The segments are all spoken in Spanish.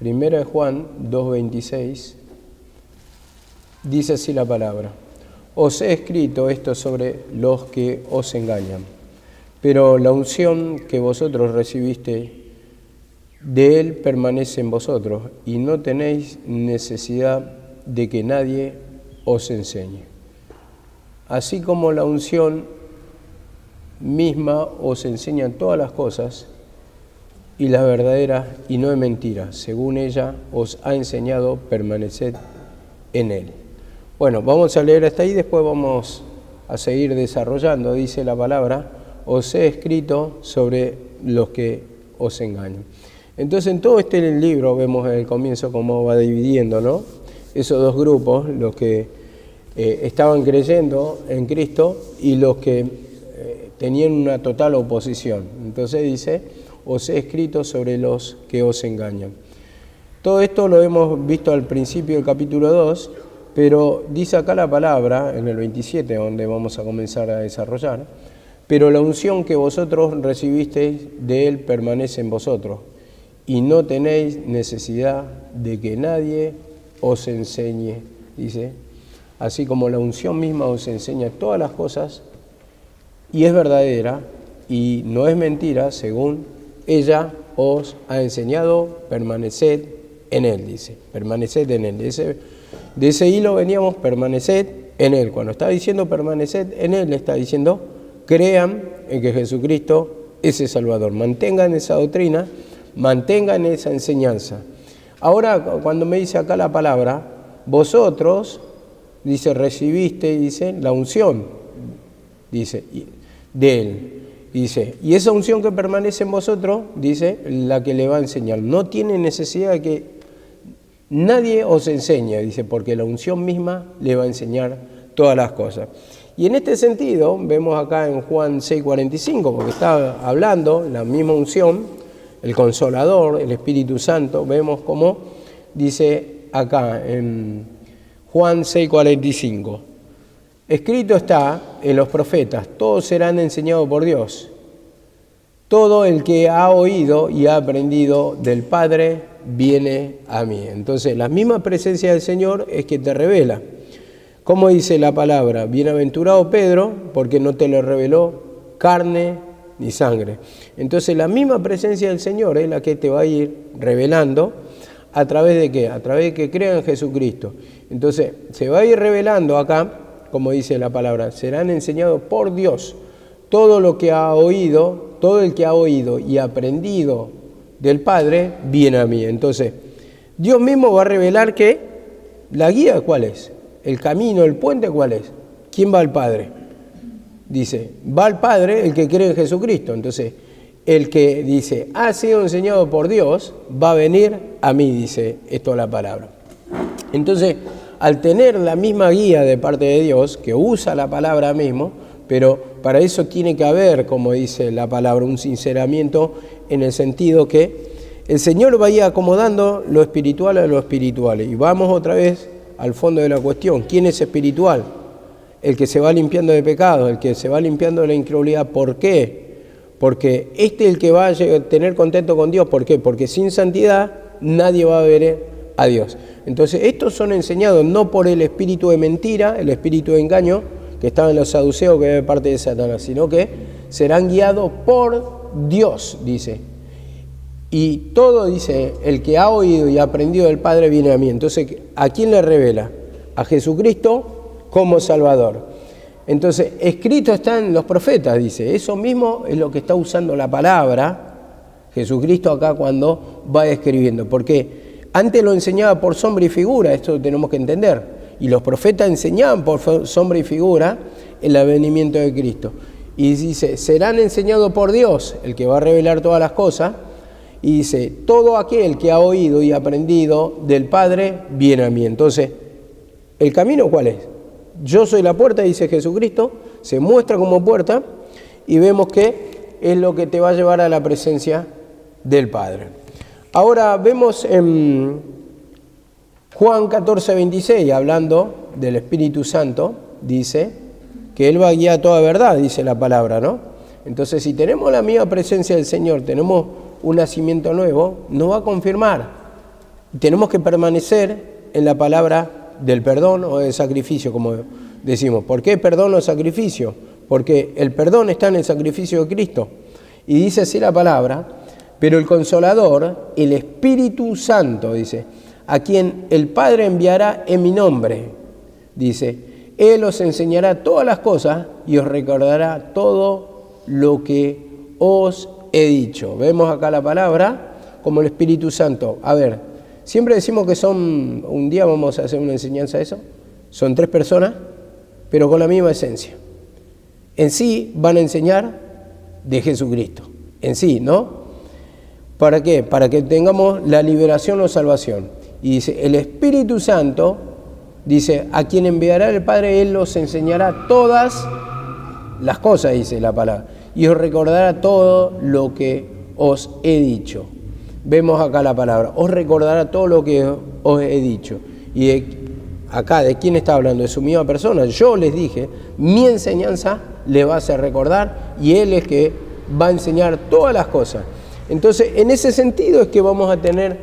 Primera de Juan 2:26, dice así la palabra: os he escrito esto sobre los que os engañan, pero la unción que vosotros recibiste de Él permanece en vosotros, y no tenéis necesidad de que nadie os enseñe. Así como la unción misma os enseña todas las cosas, y las verdaderas y no es mentira, según ella os ha enseñado, permaneced en Él. Bueno, vamos a leer hasta ahí, después vamos a seguir desarrollando. Dice la palabra: os he escrito sobre los que os engañan. Entonces, en todo este libro vemos en el comienzo cómo va dividiendo, ¿no? Esos dos grupos, los que estaban creyendo en Cristo y los que tenían una total oposición. Entonces dice: os he escrito sobre los que os engañan. Todo esto lo hemos visto al principio del capítulo 2, pero dice acá la palabra, en el 27, donde vamos a comenzar a desarrollar: pero la unción que vosotros recibisteis de Él permanece en vosotros, y no tenéis necesidad de que nadie os enseñe, dice, así como la unción misma os enseña todas las cosas, y es verdadera, y no es mentira, según ella os ha enseñado, permaneced en Él, dice, permaneced en Él. De ese hilo veníamos, permaneced en Él. Cuando está diciendo permaneced en Él, está diciendo: crean en que Jesucristo es el Salvador, mantengan esa doctrina, mantengan esa enseñanza. Ahora, cuando me dice acá la palabra, vosotros, dice, recibiste, dice, la unción, dice, de Él. Dice, y esa unción que permanece en vosotros, dice, la que le va a enseñar. No tiene necesidad de que nadie os enseñe, dice, porque la unción misma le va a enseñar todas las cosas. Y en este sentido, vemos acá en Juan 6:45, porque está hablando la misma unción, el Consolador, el Espíritu Santo, vemos cómo dice acá en Juan 6:45, escrito está en los profetas: todos serán enseñados por Dios. Todo el que ha oído y ha aprendido del Padre viene a mí. Entonces, la misma presencia del Señor es que te revela. ¿Cómo dice la palabra? Bienaventurado Pedro, porque no te lo reveló carne ni sangre. Entonces, la misma presencia del Señor es la que te va a ir revelando. ¿A través de qué? A través de que crean en Jesucristo. Entonces, se va a ir revelando acá, como dice la palabra, serán enseñados por Dios. Todo lo que ha oído, todo el que ha oído y aprendido del Padre, viene a mí. Entonces, Dios mismo va a revelar que la guía, ¿cuál es? El camino, el puente, ¿cuál es? ¿Quién va al Padre? Dice, va al Padre el que cree en Jesucristo. Entonces, el que dice, ha sido enseñado por Dios, va a venir a mí, dice esto la palabra. Entonces, al tener la misma guía de parte de Dios, que usa la palabra mismo, pero para eso tiene que haber, como dice la palabra, un sinceramiento en el sentido que el Señor va a ir acomodando lo espiritual a lo espiritual. Y vamos otra vez al fondo de la cuestión. ¿Quién es espiritual? El que se va limpiando de pecados, el que se va limpiando de la incredulidad. ¿Por qué? Porque este es el que va a tener contento con Dios. ¿Por qué? Porque sin santidad nadie va a ver a Dios. Entonces, estos son enseñados no por el espíritu de mentira, el espíritu de engaño, que estaba en los saduceos, que es parte de Satanás, sino que serán guiados por Dios, dice. Y todo, dice, el que ha oído y aprendido del Padre viene a mí. Entonces, ¿a quién le revela? A Jesucristo como Salvador. Entonces, escrito está en los profetas, dice. Eso mismo es lo que está usando la palabra Jesucristo acá cuando va escribiendo. Porque antes lo enseñaba por sombra y figura, esto lo tenemos que entender. Y los profetas enseñaban por sombra y figura el advenimiento de Cristo. Y dice, serán enseñados por Dios, el que va a revelar todas las cosas. Y dice, todo aquel que ha oído y aprendido del Padre viene a mí. Entonces, ¿el camino cuál es? Yo soy la puerta, dice Jesucristo, se muestra como puerta y vemos que es lo que te va a llevar a la presencia del Padre. Ahora vemos en Juan 14:26, hablando del Espíritu Santo, dice que Él va a guiar toda verdad, dice la palabra, ¿no? Entonces, si tenemos la misma presencia del Señor, tenemos un nacimiento nuevo, nos va a confirmar Tenemos que permanecer en la palabra del perdón o del sacrificio, como decimos. ¿Por qué perdón o sacrificio? Porque el perdón está en el sacrificio de Cristo. Y dice así la palabra, pero el Consolador, el Espíritu Santo, dice, a quien el Padre enviará en mi nombre, dice, Él os enseñará todas las cosas y os recordará todo lo que os he dicho. Vemos acá la palabra como el Espíritu Santo. A ver, siempre decimos que son, un día vamos a hacer una enseñanza de eso, son 3 personas, pero con la misma esencia. En sí van a enseñar de Jesucristo, en sí, ¿no? ¿Para qué? Para que tengamos la liberación o salvación. Y dice, el Espíritu Santo, dice, a quien enviará el Padre, Él os enseñará todas las cosas, dice la palabra, y os recordará todo lo que os he dicho. Vemos acá la palabra, os recordará todo lo que os he dicho. Y acá, ¿de quién está hablando? De su misma persona. Yo les dije, mi enseñanza le va a hacer recordar y Él es que va a enseñar todas las cosas. Entonces, en ese sentido es que vamos a tener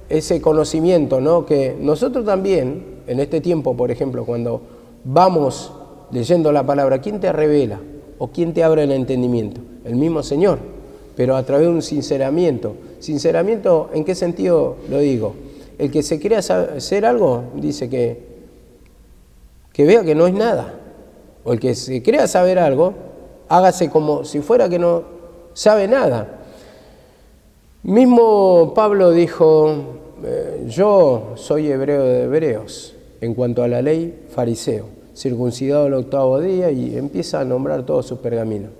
ese conocimiento, ¿no? Que nosotros también, en este tiempo, por ejemplo, cuando vamos leyendo la palabra, ¿quién te revela o quién te abre el entendimiento? El mismo Señor, pero a través de un sinceramiento. Sinceramiento, ¿en qué sentido lo digo? El que se crea hacer algo, dice que vea que no es nada. O el que se crea saber algo, hágase como si fuera que no sabe nada. Mismo Pablo dijo, yo soy hebreo de hebreos, en cuanto a la ley, fariseo, circuncidado el 8º día, y empieza a nombrar todos sus pergaminos.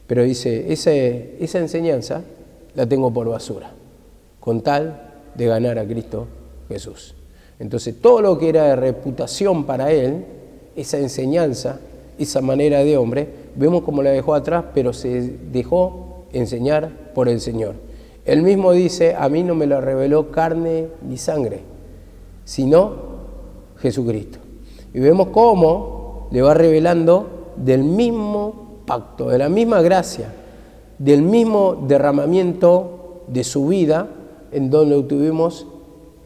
Pero dice, esa enseñanza la tengo por basura, con tal de ganar a Cristo Jesús. Entonces, todo lo que era de reputación para él, esa enseñanza, esa manera de hombre, vemos cómo la dejó atrás, pero se dejó enseñar por el Señor. Él mismo dice, a mí no me lo reveló carne ni sangre, sino Jesucristo. Y vemos cómo le va revelando del mismo pacto, de la misma gracia, del mismo derramamiento de su vida, en donde obtuvimos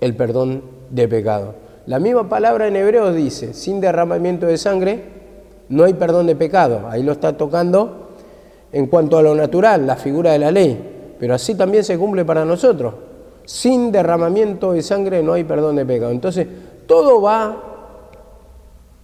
el perdón de pecado. La misma palabra en Hebreos dice, sin derramamiento de sangre no hay perdón de pecado. Ahí lo está tocando en cuanto a lo natural, la figura de la ley. Pero así también se cumple para nosotros. Sin derramamiento de sangre no hay perdón de pecado. Entonces, todo va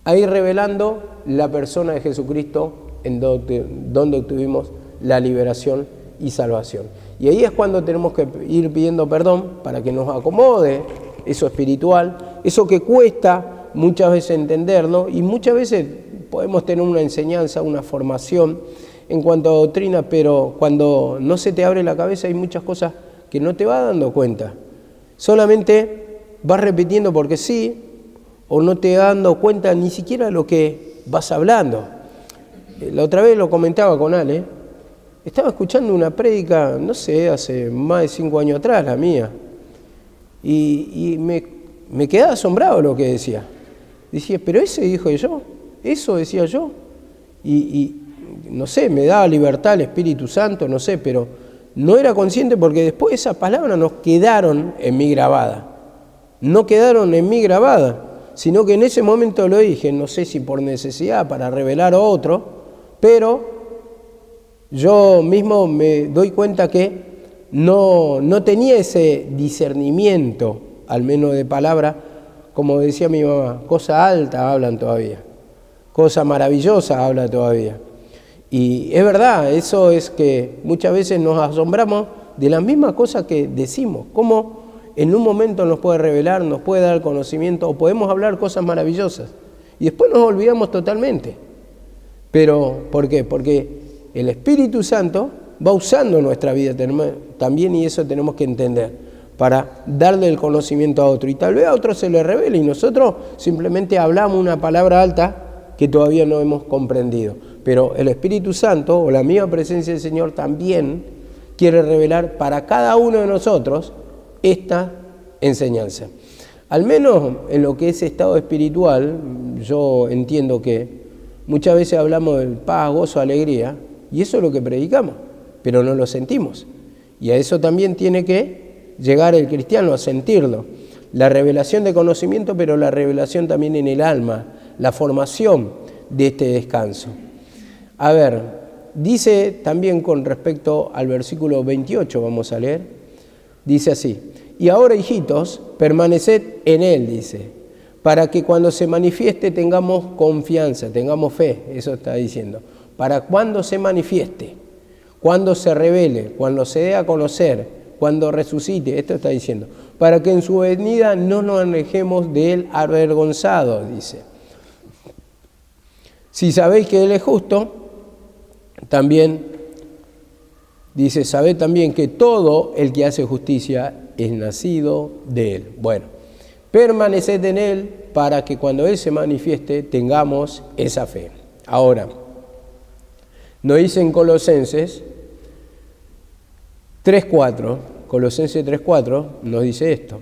a ir revelando la persona de Jesucristo en donde obtuvimos la liberación y salvación. Y ahí es cuando tenemos que ir pidiendo perdón para que nos acomode eso espiritual, eso que cuesta muchas veces entenderlo, y muchas veces podemos tener una enseñanza, una formación en cuanto a doctrina, pero cuando no se te abre la cabeza hay muchas cosas que no te vas dando cuenta. Solamente vas repitiendo porque sí, o no te vas dando cuenta ni siquiera de lo que vas hablando. La otra vez lo comentaba con Ale, estaba escuchando una prédica, no sé, hace más de 5 años atrás, la mía, y me quedaba asombrado lo que decía. Decía, pero ese dijo yo, eso decía yo, y no sé, me daba libertad el Espíritu Santo, no sé, pero no era consciente porque después esas palabras nos quedaron en mí grabadas. No quedaron en mí grabadas, sino que en ese momento lo dije, no sé si por necesidad, para revelar a otro, pero yo mismo me doy cuenta que no tenía ese discernimiento, al menos de palabra, como decía mi mamá, cosa alta hablan todavía, cosa maravillosa habla todavía. Y es verdad, eso es que muchas veces nos asombramos de las mismas cosas que decimos, cómo en un momento nos puede revelar, nos puede dar conocimiento, o podemos hablar cosas maravillosas, y después nos olvidamos totalmente. Pero, ¿por qué? Porque el Espíritu Santo va usando nuestra vida también, y eso tenemos que entender, para darle el conocimiento a otro. Y tal vez a otro se le revele, y nosotros simplemente hablamos una palabra alta que todavía no hemos comprendido. Pero el Espíritu Santo, o la misma presencia del Señor, también quiere revelar para cada uno de nosotros esta enseñanza. Al menos en lo que es estado espiritual, yo entiendo que muchas veces hablamos del paz, gozo, alegría, y eso es lo que predicamos, pero no lo sentimos. Y a eso también tiene que llegar el cristiano, a sentirlo. la revelación de conocimiento, pero la revelación también en el alma, la formación de este descanso. A ver, dice también con respecto al versículo 28, vamos a leer, dice así: y ahora, hijitos, permaneced en él, dice, para que cuando se manifieste tengamos confianza, tengamos fe, eso está diciendo, para cuando se manifieste, cuando se revele, cuando se dé a conocer, cuando resucite, esto está diciendo, para que en su venida no nos alejemos de él avergonzados, dice. Si sabéis que él es justo, también dice, sabed también que todo el que hace justicia es nacido de él. Bueno, permaneced en él para que cuando él se manifieste tengamos esa fe. Ahora, nos dice en Colosenses 3:4, Colosenses 3:4 nos dice esto: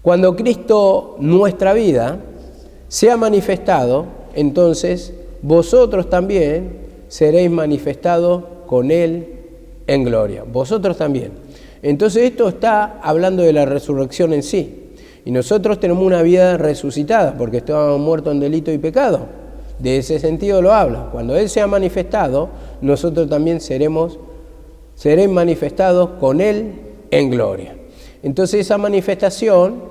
cuando Cristo, nuestra vida, sea manifestado, entonces vosotros también seréis manifestados con él en gloria. Vosotros también. Entonces esto está hablando de la resurrección en sí. Y nosotros tenemos una vida resucitada porque estábamos muertos en delito y pecado. De ese sentido lo habla. Cuando él sea manifestado, nosotros también seréis manifestados con él en gloria. Entonces esa manifestación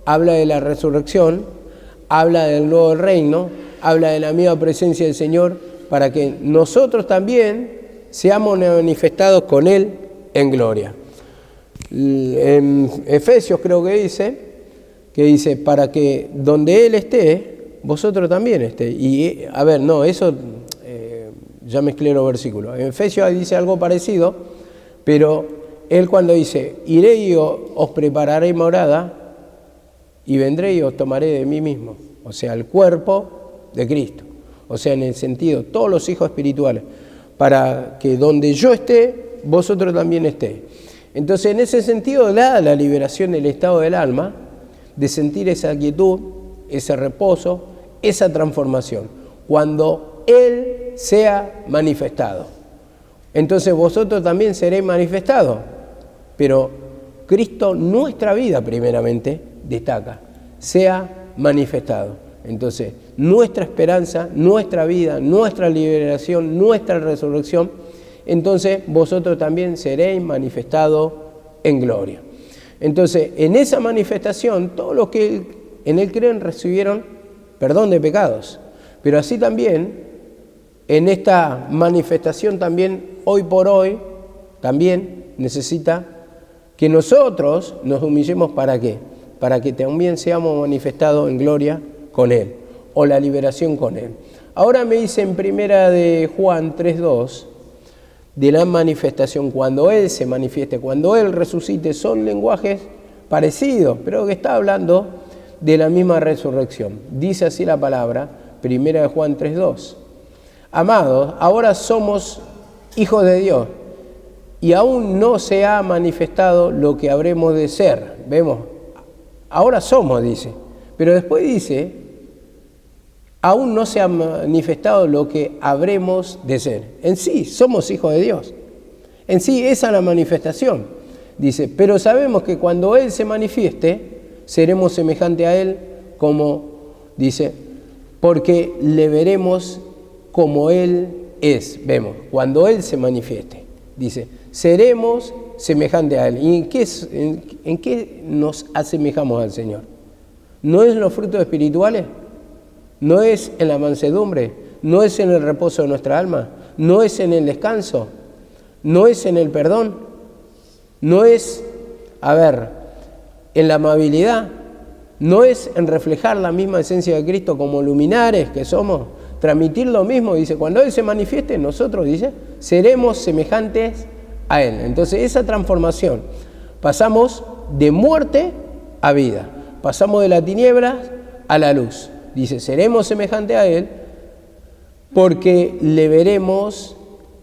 habla de la resurrección, habla del nuevo reino, habla de la misma presencia del Señor, para que nosotros también seamos manifestados con él en gloria. En Efesios creo que dice, para que donde él esté, vosotros también estéis. Y a ver, no, eso ya mezclé los versículos. En Efesios dice algo parecido, pero él cuando dice, iré y os prepararé morada, y vendré y os tomaré de mí mismo, o sea, el cuerpo de Cristo, o sea, en el sentido, todos los hijos espirituales, para que donde yo esté, vosotros también estéis. Entonces, en ese sentido, da la liberación del estado del alma, de sentir esa quietud, ese reposo, esa transformación, cuando Él sea manifestado. Entonces vosotros también seréis manifestados, pero Cristo, nuestra vida primeramente, destaca, sea manifestado. Entonces, nuestra esperanza, nuestra vida, nuestra liberación, nuestra resurrección, entonces vosotros también seréis manifestados en gloria. Entonces, en esa manifestación, todos los que en Él creen recibieron perdón de pecados. Pero así también, en esta manifestación también, hoy por hoy, también necesita que nosotros nos humillemos. ¿Para qué? Para que también seamos manifestados en gloria con Él, o la liberación con Él. Ahora me dice en primera de Juan 3:2, de la manifestación, cuando Él se manifieste, cuando Él resucite, son lenguajes parecidos, pero que está hablando de la misma resurrección. Dice así la palabra, primera de Juan 3:2. Amados, ahora somos hijos de Dios, y aún no se ha manifestado lo que habremos de ser. Vemos, ahora somos, dice, pero después dice, aún no se ha manifestado lo que habremos de ser. En sí, somos hijos de Dios. En sí, esa es la manifestación. Dice, pero sabemos que cuando Él se manifieste, seremos semejantes a Él como, dice, porque le veremos como Él es. Vemos, cuando Él se manifieste, dice, seremos semejantes a Él. ¿Y en qué nos asemejamos al Señor? ¿No es en los frutos espirituales? ¿No es en la mansedumbre? ¿No es en el reposo de nuestra alma? ¿No es en el descanso? ¿No es en el perdón? ¿No es, en la amabilidad? ¿No es en reflejar la misma esencia de Cristo como luminares que somos? Transmitir lo mismo, dice, cuando Él se manifieste, nosotros, dice, seremos semejantes a Él. Entonces, esa transformación, pasamos de muerte a vida, pasamos de la tiniebla a la luz. Dice, seremos semejantes a Él porque le veremos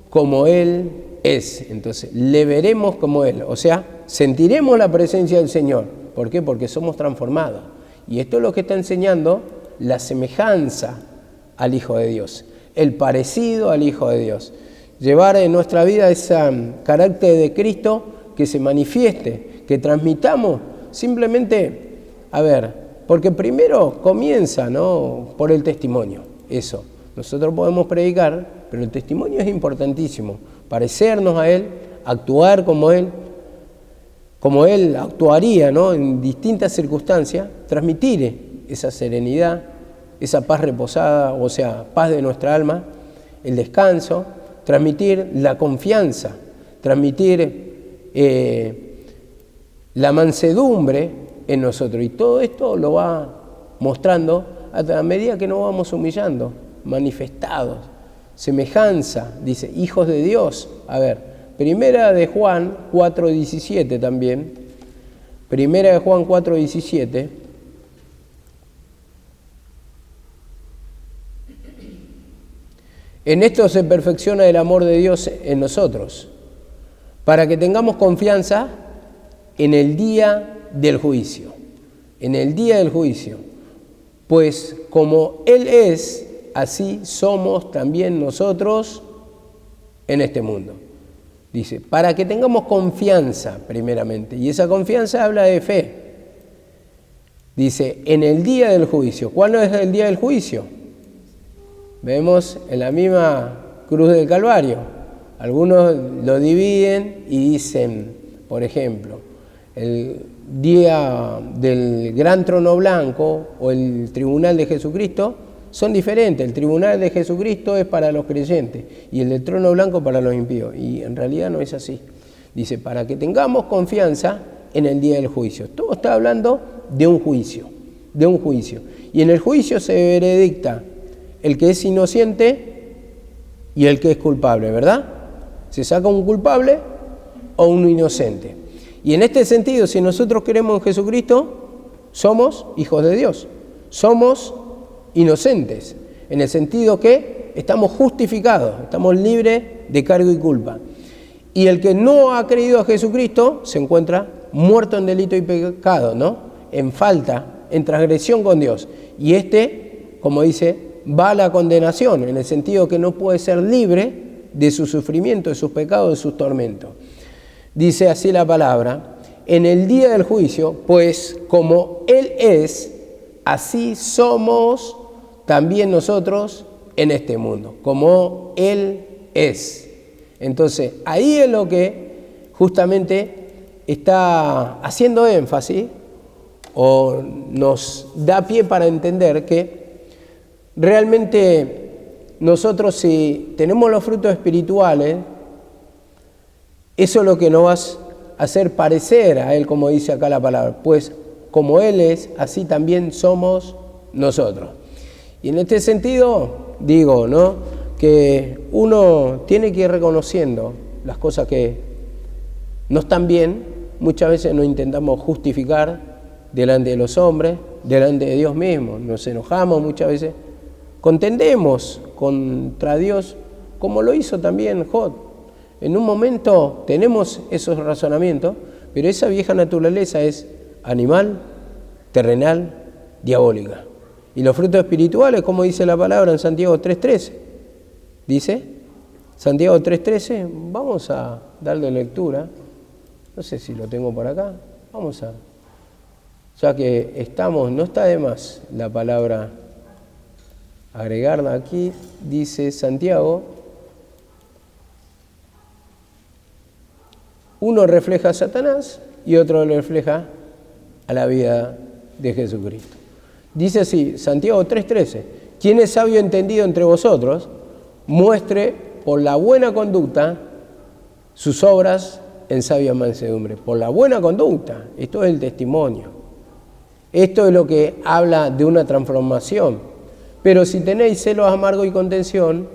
como Él es. Entonces, le veremos como Él. O sea, sentiremos la presencia del Señor. ¿Por qué? Porque somos transformados. Y esto es lo que está enseñando la semejanza al Hijo de Dios, el parecido al Hijo de Dios. Llevar en nuestra vida ese carácter de Cristo que se manifieste, que transmitamos simplemente A ver, porque primero comienza, ¿no?, por el testimonio, eso. Nosotros podemos predicar, pero el testimonio es importantísimo. Parecernos a Él, actuar como Él actuaría, ¿no?, en distintas circunstancias, transmitir esa serenidad, esa paz reposada, o sea, paz de nuestra alma, el descanso, transmitir la confianza, transmitir la mansedumbre en nosotros. Y todo esto lo va mostrando a medida que nos vamos humillando, manifestados, semejanza, dice, hijos de Dios. A ver, Primera de Juan 4:17 también, Primera de Juan 4:17. En esto se perfecciona el amor de Dios en nosotros, para que tengamos confianza en el día del juicio. En el día del juicio. Pues como Él es, así somos también nosotros en este mundo. Dice, para que tengamos confianza primeramente. Y esa confianza habla de fe. Dice, en el día del juicio. ¿Cuándo es el día del juicio? Vemos en la misma cruz del Calvario. Algunos lo dividen y dicen, por ejemplo, el día del gran trono blanco o el tribunal de Jesucristo son diferentes. El tribunal de Jesucristo es para los creyentes y el del trono blanco para los impíos. Y en realidad no es así. Dice, para que tengamos confianza en el día del juicio. Todo está hablando de un juicio, de un juicio. Y en el juicio se veredicta el que es inocente y el que es culpable, ¿verdad? Se saca un culpable o un inocente. Y en este sentido, si nosotros creemos en Jesucristo, somos hijos de Dios, somos inocentes, en el sentido que estamos justificados, estamos libres de cargo y culpa. Y el que no ha creído a Jesucristo se encuentra muerto en delito y pecado, ¿no?, en falta, en transgresión con Dios. Y como dice, va a la condenación, en el sentido que no puede ser libre de su sufrimiento, de sus pecados, de sus tormentos. Dice así la palabra, en el día del juicio, pues como Él es, así somos también nosotros en este mundo, como Él es. Entonces, ahí es lo que justamente está haciendo énfasis, o nos da pie para entender que realmente nosotros, si tenemos los frutos espirituales, eso es lo que nos va a hacer parecer a Él, como dice acá la palabra, pues como Él es, así también somos nosotros. Y en este sentido digo, ¿no?, que uno tiene que ir reconociendo las cosas que no están bien. Muchas veces nos intentamos justificar delante de los hombres, delante de Dios mismo. Nos enojamos muchas veces, contendemos contra Dios, como lo hizo también Job. En un momento tenemos esos razonamientos, pero esa vieja naturaleza es animal, terrenal, diabólica. Y los frutos espirituales, como dice la palabra en Santiago 3:13, dice, Santiago 3:13, vamos a darle lectura, no sé si lo tengo por acá, vamos a, ya que estamos, no está de más la palabra agregarla aquí, dice Santiago, uno refleja a Satanás y otro refleja a la vida de Jesucristo. Dice así, Santiago 3:13, quien es sabio y entendido entre vosotros, muestre por la buena conducta sus obras en sabia mansedumbre. Por la buena conducta, esto es el testimonio. Esto es lo que habla de una transformación. Pero si tenéis celos amargos y contención,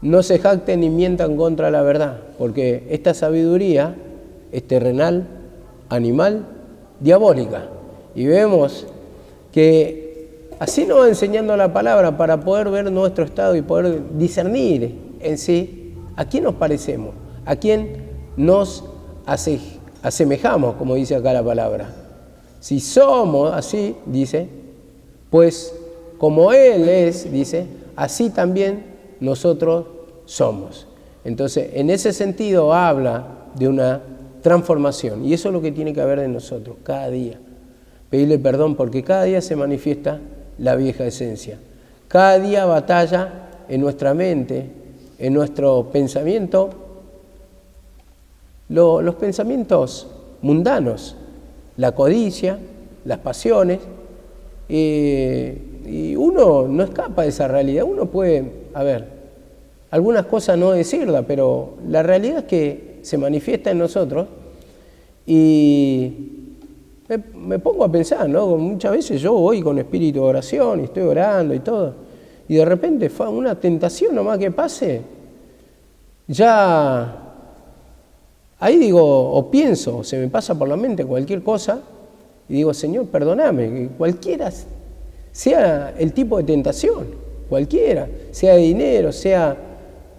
no se jacten ni mientan contra la verdad, porque esta sabiduría es terrenal, animal, diabólica. Y vemos que así nos va enseñando la palabra para poder ver nuestro estado y poder discernir en sí a quién nos parecemos, a quién nos asemejamos, como dice acá la palabra. Si somos así, dice, pues como Él es, dice, así también nosotros somos. Entonces, en ese sentido habla de una transformación, y eso es lo que tiene que haber en nosotros cada día. pedirle perdón, porque cada día se manifiesta la vieja esencia. Cada día batalla en nuestra mente, en nuestro pensamiento, los pensamientos mundanos, la codicia, las pasiones, y uno no escapa de esa realidad. Uno puede, algunas cosas no decirlas, pero la realidad es que se manifiesta en nosotros. Y me pongo a pensar, ¿no? Muchas veces yo voy con espíritu de oración y estoy orando y todo, y de repente una tentación nomás que pase, ya ahí digo, o pienso, se me pasa por la mente cualquier cosa, y digo, Señor, perdóname, que cualquiera sea el tipo de tentación, cualquiera, sea de dinero, sea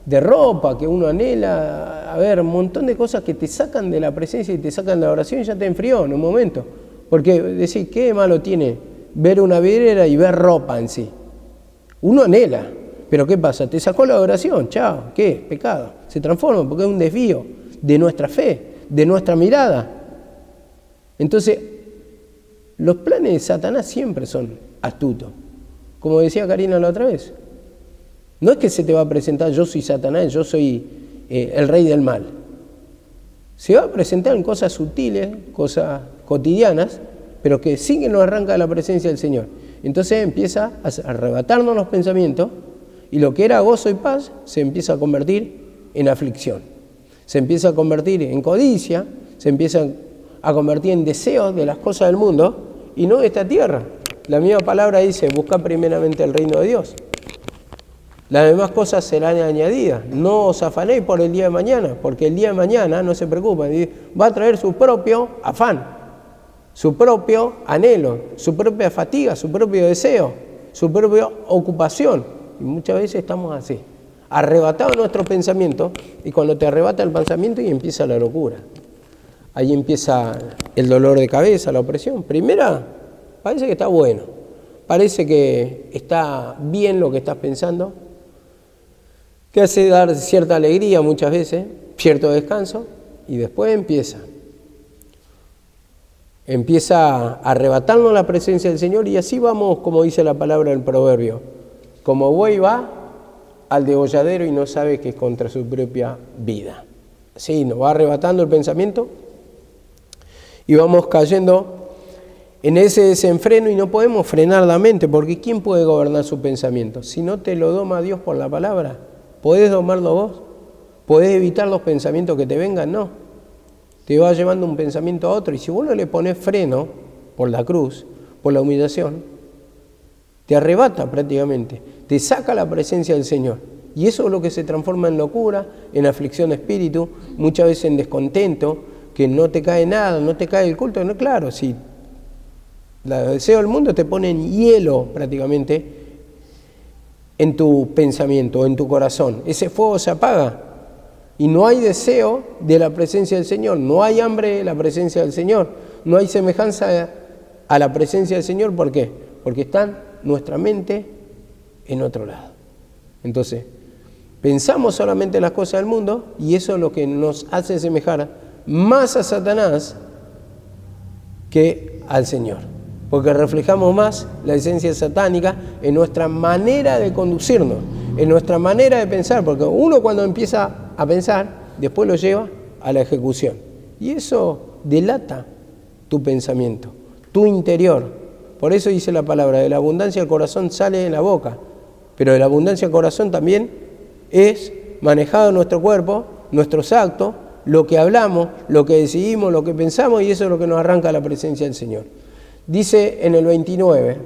de ropa que uno anhela, un montón de cosas que te sacan de la presencia y te sacan de la oración y ya te enfrió en un momento. Porque decís, ¿qué malo tiene ver una vidriera y ver ropa en sí? Uno anhela, pero ¿qué pasa? Te sacó la oración, chao, ¿qué? Pecado. Se transforma porque es un desvío de nuestra fe, de nuestra mirada. Entonces, los planes de Satanás siempre son astutos. Como decía Karina la otra vez, no es que se te va a presentar, yo soy Satanás, yo soy el rey del mal. Se va a presentar en cosas sutiles, cosas cotidianas, pero que sí que nos arranca de la presencia del Señor. Entonces empieza a arrebatarnos los pensamientos y lo que era gozo y paz se empieza a convertir en aflicción. Se empieza a convertir en codicia, se empieza a convertir en deseos de las cosas del mundo y no de esta tierra. La misma palabra dice, busca primeramente el reino de Dios. Las demás cosas serán añadidas. No os afanéis por el día de mañana, porque el día de mañana, no se preocupen, va a traer su propio afán, su propio anhelo, su propia fatiga, su propio deseo, su propia ocupación. Y muchas veces estamos así, arrebatados de nuestro pensamiento, y cuando te arrebata el pensamiento y empieza la locura. Ahí empieza el dolor de cabeza, la opresión. Primera, parece que está bueno, parece que está bien lo que estás pensando, que hace dar cierta alegría muchas veces, cierto descanso, y después empieza a arrebatarnos la presencia del Señor, y así vamos, como dice la palabra del proverbio, como buey va al degolladero y no sabe que es contra su propia vida. Sí, nos va arrebatando el pensamiento y vamos cayendo en ese desenfreno y no podemos frenar la mente, porque ¿quién puede gobernar su pensamiento? Si no te lo doma Dios por la palabra, ¿podés domarlo vos? ¿Podés evitar los pensamientos que te vengan? No. Te va llevando un pensamiento a otro, y si vos no le pones freno por la cruz, por la humillación, te arrebata prácticamente, te saca la presencia del Señor. Y eso es lo que se transforma en locura, en aflicción de espíritu, muchas veces en descontento, que no te cae nada, no te cae el culto. No, claro, si los deseos del mundo te ponen hielo prácticamente en tu pensamiento, en tu corazón. Ese fuego se apaga y no hay deseo de la presencia del Señor, no hay hambre de la presencia del Señor, no hay semejanza a la presencia del Señor. ¿Por qué? Porque está nuestra mente en otro lado. Entonces, pensamos solamente en las cosas del mundo, y eso es lo que nos hace asemejar más a Satanás que al Señor, porque reflejamos más la esencia satánica en nuestra manera de conducirnos, en nuestra manera de pensar, porque uno cuando empieza a pensar, después lo lleva a la ejecución, y eso delata tu pensamiento, tu interior. Por eso dice la palabra, de la abundancia del corazón sale de la boca, pero de la abundancia del corazón también es manejado nuestro cuerpo, nuestros actos, lo que hablamos, lo que decidimos, lo que pensamos, y eso es lo que nos arranca la presencia del Señor. Dice en el 29,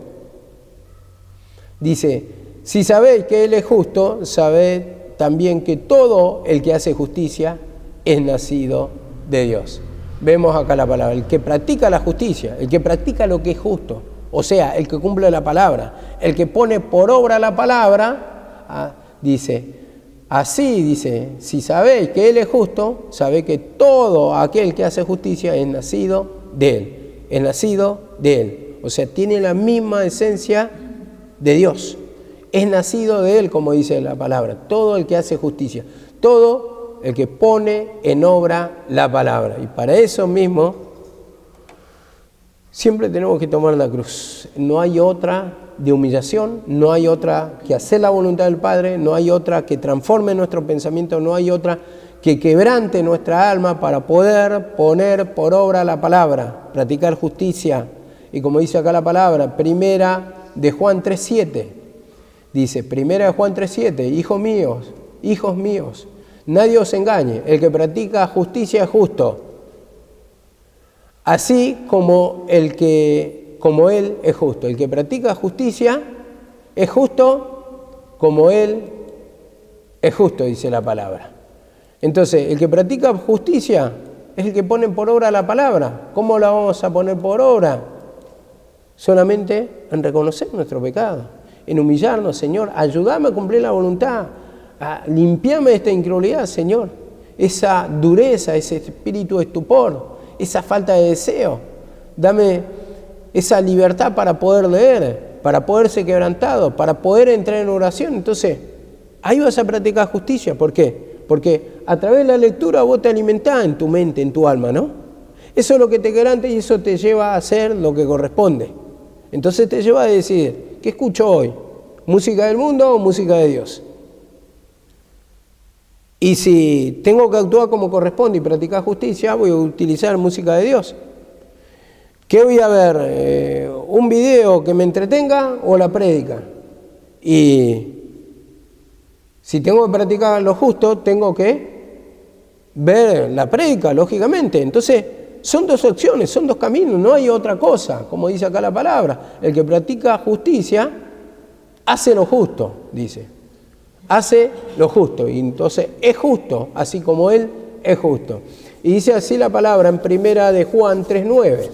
dice, si sabéis que Él es justo, sabed también que todo el que hace justicia es nacido de Dios. Vemos acá la palabra, el que practica la justicia, el que practica lo que es justo, o sea, el que cumple la palabra, el que pone por obra la palabra, dice, así dice, si sabéis que Él es justo, sabéis que todo aquel que hace justicia es nacido de Él. Es nacido de Él. O sea, tiene la misma esencia de Dios. Es nacido de Él, como dice la palabra. Todo el que hace justicia. Todo el que pone en obra la palabra. Y para eso mismo Siempre tenemos que tomar la cruz. No hay otra de humillación, no hay otra que hacer la voluntad del Padre, no hay otra que transforme nuestro pensamiento, no hay otra que quebrante nuestra alma para poder poner por obra la palabra, practicar justicia. Y como dice acá la palabra, primera de Juan 3:7, dice, primera de Juan 3:7, hijos míos, nadie os engañe, el que practica justicia es justo, así como Él es justo. El que practica justicia es justo como Él es justo, dice la palabra. Entonces, el que practica justicia es el que pone por obra la palabra. ¿Cómo la vamos a poner por obra? Solamente en reconocer nuestro pecado, en humillarnos, Señor, ayúdame a cumplir la voluntad, a limpiarme de esta incredulidad, Señor, esa dureza, ese espíritu de estupor, esa falta de deseo. Dame esa libertad para poder leer, para poder ser quebrantado, para poder entrar en oración. Entonces, ahí vas a practicar justicia. ¿Por qué? Porque a través de la lectura vos te alimentás en tu mente, en tu alma, ¿no? Eso es lo que te quebranta y eso te lleva a hacer lo que corresponde. Entonces te lleva a decidir, ¿qué escucho hoy? ¿Música del mundo o música de Dios? Y si tengo que actuar como corresponde y practicar justicia, voy a utilizar música de Dios. ¿Qué voy a ver? ¿Un video que me entretenga o la prédica? Y si tengo que practicar lo justo, tengo que ver la prédica, lógicamente. Entonces, son dos opciones, son dos caminos, no hay otra cosa, como dice acá la palabra. El que practica justicia hace lo justo, dice. Hace lo justo, y entonces es justo, así como Él es justo. Y dice así la palabra en primera de Juan 3:9.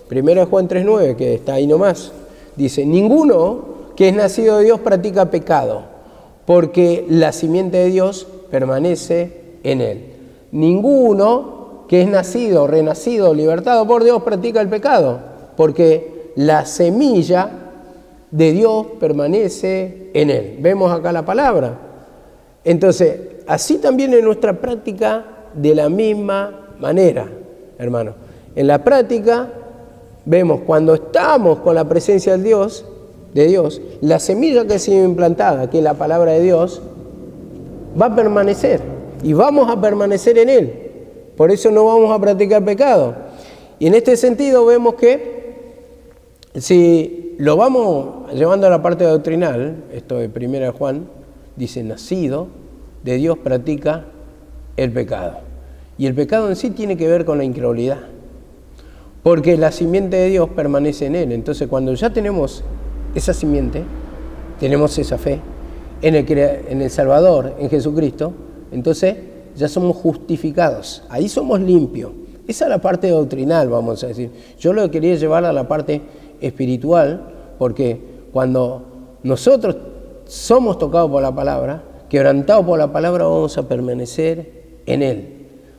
Primera de Juan 3:9, que está ahí nomás. Dice, ninguno que es nacido de Dios practica pecado, porque la simiente de Dios permanece en él. Ninguno que es nacido, renacido, libertado por Dios practica el pecado, porque la semilla de Dios permanece en él. Vemos acá la palabra. Entonces, así también en nuestra práctica, de la misma manera, hermano. En la práctica, vemos cuando estamos con la presencia de Dios, la semilla que ha sido implantada, que es la palabra de Dios, va a permanecer y vamos a permanecer en él. Por eso no vamos a practicar pecado. Y en este sentido vemos que si lo vamos llevando a la parte doctrinal, esto de 1 Juan, dice, nacido de Dios practica el pecado. Y el pecado en sí tiene que ver con la incredulidad, porque la simiente de Dios permanece en él. Entonces, cuando ya tenemos esa simiente, tenemos esa fe en el Salvador, en Jesucristo, entonces ya somos justificados, ahí somos limpios. Esa es la parte doctrinal, vamos a decir. Yo lo quería llevar a la parte espiritual, porque cuando nosotros somos tocados por la palabra, quebrantados por la palabra, vamos a permanecer en él.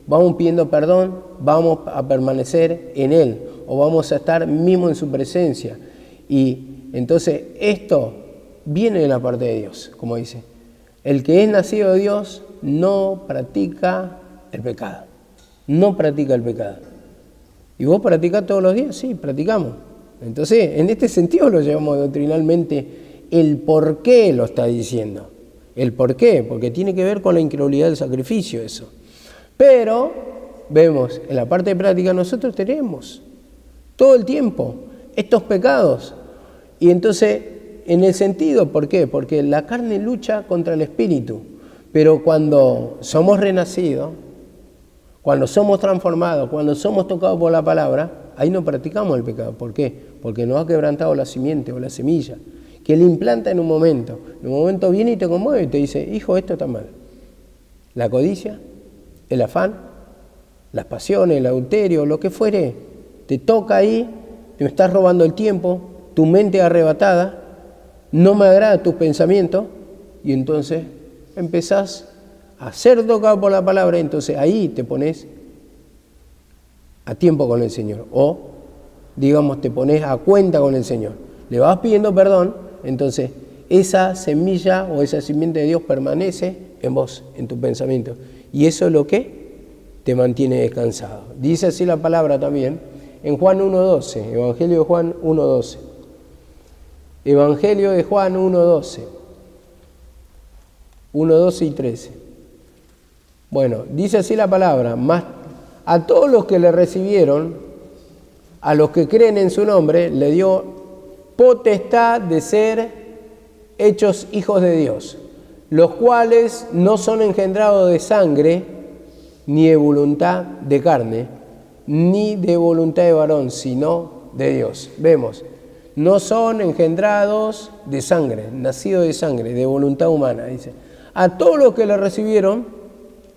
Vamos pidiendo perdón, vamos a permanecer en él, o vamos a estar mismo en su presencia. Y entonces esto viene de la parte de Dios, como dice. El que es nacido de Dios no practica el pecado. No practica el pecado. ¿Y vos practicás todos los días? Sí, practicamos. Entonces, en este sentido lo llevamos doctrinalmente el por qué lo está diciendo. El por qué, porque tiene que ver con la incredulidad del sacrificio eso. Pero, vemos, en la parte de práctica nosotros tenemos todo el tiempo estos pecados. Y entonces, en el sentido, ¿por qué? Porque la carne lucha contra el espíritu. Pero cuando somos renacidos, cuando somos transformados, cuando somos tocados por la palabra, ahí no practicamos el pecado. ¿Por qué? Porque nos ha quebrantado la simiente o la semilla, que Él implanta en un momento. En un momento viene y te conmueve y te dice, hijo, esto está mal. La codicia, el afán, las pasiones, el adulterio, lo que fuere, te toca ahí, te me estás robando el tiempo, tu mente arrebatada, no me agrada tus pensamientos, y entonces empezás a ser tocado por la palabra, entonces ahí te pones a tiempo con el Señor, o digamos te pones a cuenta con el Señor, le vas pidiendo perdón, entonces esa semilla o esa simiente de Dios permanece en vos, en tu pensamiento, y eso es lo que te mantiene descansado. Dice así la palabra también en Juan 1:12, Evangelio de Juan 1:12. Evangelio de Juan 1:12. 1:12 y 13. Bueno, dice así la palabra: mas a todos los que le recibieron, a los que creen en su nombre, le dio potestad de ser hechos hijos de Dios, los cuales no son engendrados de sangre, ni de voluntad de carne, ni de voluntad de varón, sino de Dios. Vemos, no son engendrados de sangre, nacidos de sangre, de voluntad humana, dice. A todos los que le recibieron,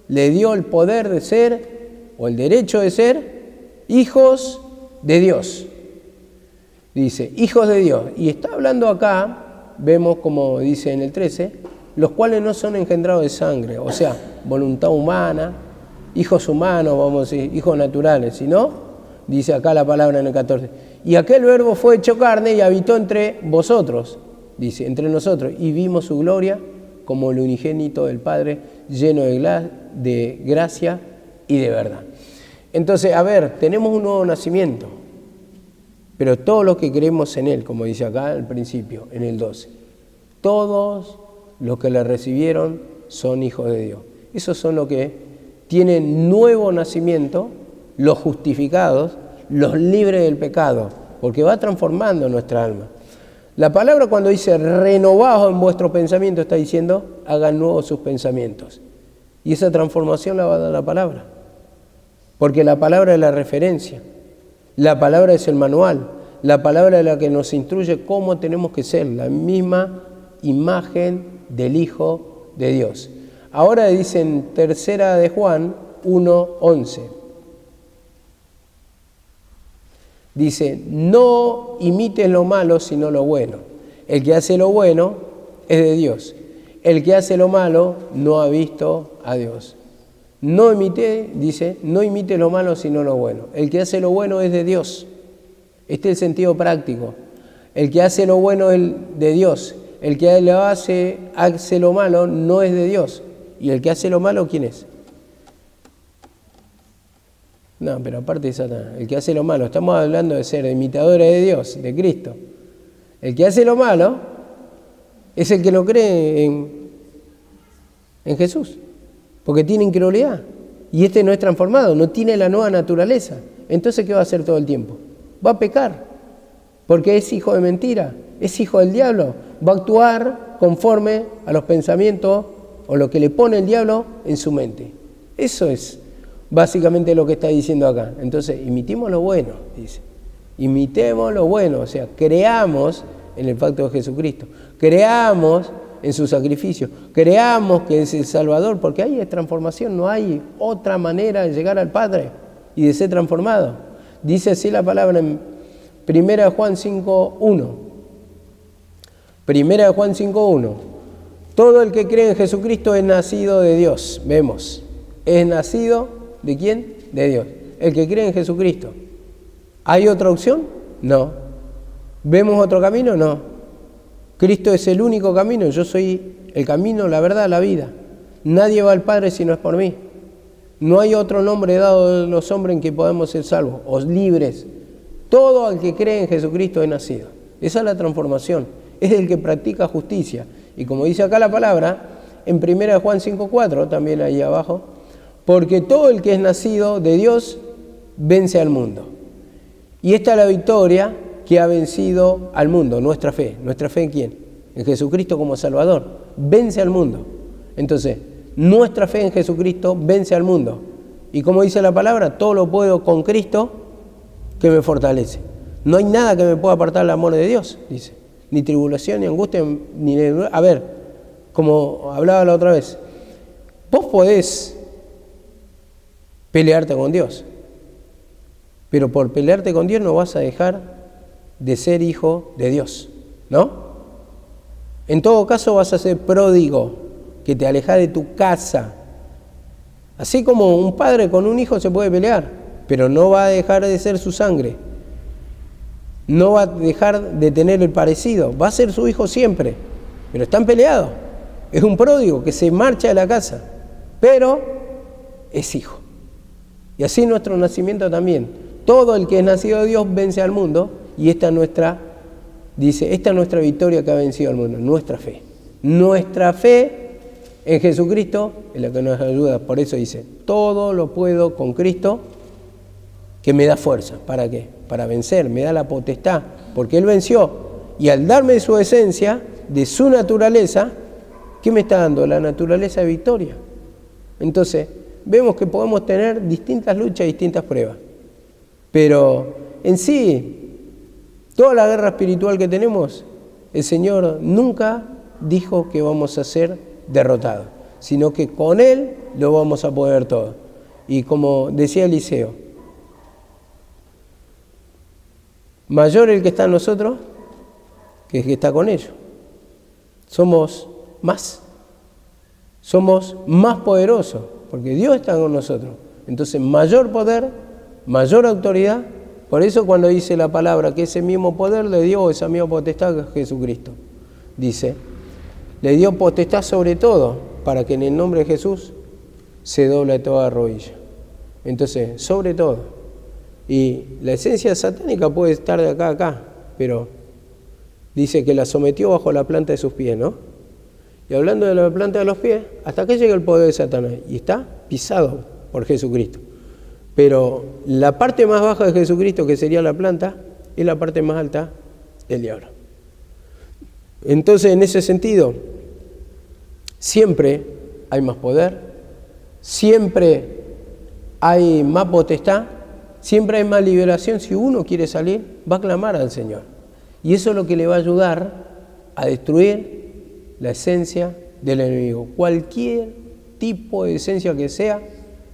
le dio el poder de ser, o el derecho de ser, hijos de Dios. Dice, hijos de Dios. Y está hablando acá, vemos como dice en el 13, los cuales no son engendrados de sangre, o sea, voluntad humana, hijos humanos, vamos a decir, hijos naturales, sino, dice acá la palabra en el 14, y aquel verbo fue hecho carne y habitó entre vosotros, dice, entre nosotros, y vimos su gloria como el unigénito del Padre, lleno de gracia y de verdad. Entonces, a ver, tenemos un nuevo nacimiento, pero todos los que creemos en Él, como dice acá al principio, en el 12, todos los que le recibieron son hijos de Dios. Esos son los que tienen nuevo nacimiento, los justificados, los libres del pecado, porque va transformando nuestra alma. La palabra cuando dice renovados en vuestro pensamiento, está diciendo hagan nuevos sus pensamientos. Y esa transformación la va a dar la palabra. Porque la palabra es la referencia, la palabra es el manual, la palabra es la que nos instruye cómo tenemos que ser, la misma imagen del Hijo de Dios. Ahora dice en tercera de Juan 1:11. Dice, no imites lo malo, sino lo bueno. El que hace lo bueno es de Dios. El que hace lo malo no ha visto a Dios. No imite, dice, no imite lo malo, sino lo bueno. El que hace lo bueno es de Dios. Este es el sentido práctico. El que hace lo bueno es de Dios. El que hace lo malo no es de Dios. ¿Y el que hace lo malo, quién es? No, pero aparte de Satanás, el que hace lo malo, estamos hablando de ser imitadores de Dios, de Cristo. El que hace lo malo es el que no cree en Jesús, porque tiene incredulidad. Y este no es transformado, no tiene la nueva naturaleza. Entonces, ¿qué va a hacer todo el tiempo? Va a pecar, porque es hijo de mentira, es hijo del diablo. Va a actuar conforme a los pensamientos o lo que le pone el diablo en su mente. Eso es básicamente lo que está diciendo acá. Entonces, imitemos lo bueno, dice. Imitemos lo bueno, o sea, creamos en el pacto de Jesucristo, creamos en su sacrificio, creamos que es el Salvador, porque ahí es transformación, no hay otra manera de llegar al Padre y de ser transformado. Dice así la palabra en 1 Juan 5:1. 1 Juan 5:1. Todo el que cree en Jesucristo es nacido de Dios. Vemos, es nacido ¿de quién? De Dios. El que cree en Jesucristo. ¿Hay otra opción? No. ¿Vemos otro camino? No. Cristo es el único camino. Yo soy el camino, la verdad, la vida. Nadie va al Padre si no es por mí. No hay otro nombre dado a los hombres en que podamos ser salvos o libres. Todo el que cree en Jesucristo es nacido. Esa es la transformación. Es el que practica justicia. Y como dice acá la palabra, en 1 Juan 5:4, también ahí abajo, porque todo el que es nacido de Dios vence al mundo. Y esta es la victoria que ha vencido al mundo, nuestra fe. ¿Nuestra fe en quién? En Jesucristo como Salvador. Vence al mundo. Entonces, nuestra fe en Jesucristo vence al mundo. Y como dice la palabra, todo lo puedo con Cristo que me fortalece. No hay nada que me pueda apartar del amor de Dios, dice. Ni tribulación, ni angustia, ni... A ver, como hablaba la otra vez, vos podés pelearte con Dios, pero por pelearte con Dios no vas a dejar de ser hijo de Dios, ¿no? En todo caso vas a ser pródigo, que te alejas de tu casa. Así como un padre con un hijo se puede pelear, pero no va a dejar de ser su sangre, no va a dejar de tener el parecido, va a ser su hijo siempre, pero están peleados. Es un pródigo que se marcha de la casa, pero es hijo. Y así nuestro nacimiento también. todo el que es nacido de Dios vence al mundo, y esta es nuestra victoria que ha vencido al mundo, nuestra fe. Nuestra fe en Jesucristo es la que nos ayuda. Por eso dice, todo lo puedo con Cristo que me da fuerza. ¿Para qué? Para vencer, me da la potestad, porque Él venció. Y al darme su esencia, de su naturaleza, ¿qué me está dando? La naturaleza de victoria. Entonces, vemos que podemos tener distintas luchas, distintas pruebas. Pero en sí, toda la guerra espiritual que tenemos, el Señor nunca dijo que vamos a ser derrotados, sino que con Él lo vamos a poder todo. Y como decía Eliseo, mayor el que está en nosotros que el que está con ellos. Somos más poderosos, porque Dios está con nosotros. Entonces, mayor poder, mayor autoridad. Por eso cuando dice la palabra que ese mismo poder le dio esa misma potestad a Jesucristo, dice, le dio potestad sobre todo, para que en el nombre de Jesús se doble toda rodilla. Entonces, sobre todo. Y la esencia satánica puede estar de acá a acá, pero dice que la sometió bajo la planta de sus pies, ¿no? Y hablando de la planta de los pies, ¿hasta qué llega el poder de Satanás? Y está pisado por Jesucristo. Pero la parte más baja de Jesucristo, que sería la planta, es la parte más alta del diablo. Entonces, en ese sentido, siempre hay más poder, siempre hay más potestad, siempre hay más liberación. Si uno quiere salir, va a clamar al Señor. Y eso es lo que le va a ayudar a destruir la esencia del enemigo. Cualquier tipo de esencia que sea,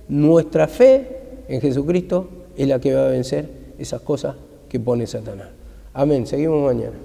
nuestra fe en Jesucristo es la que va a vencer esas cosas que pone Satanás. Amén. Seguimos mañana.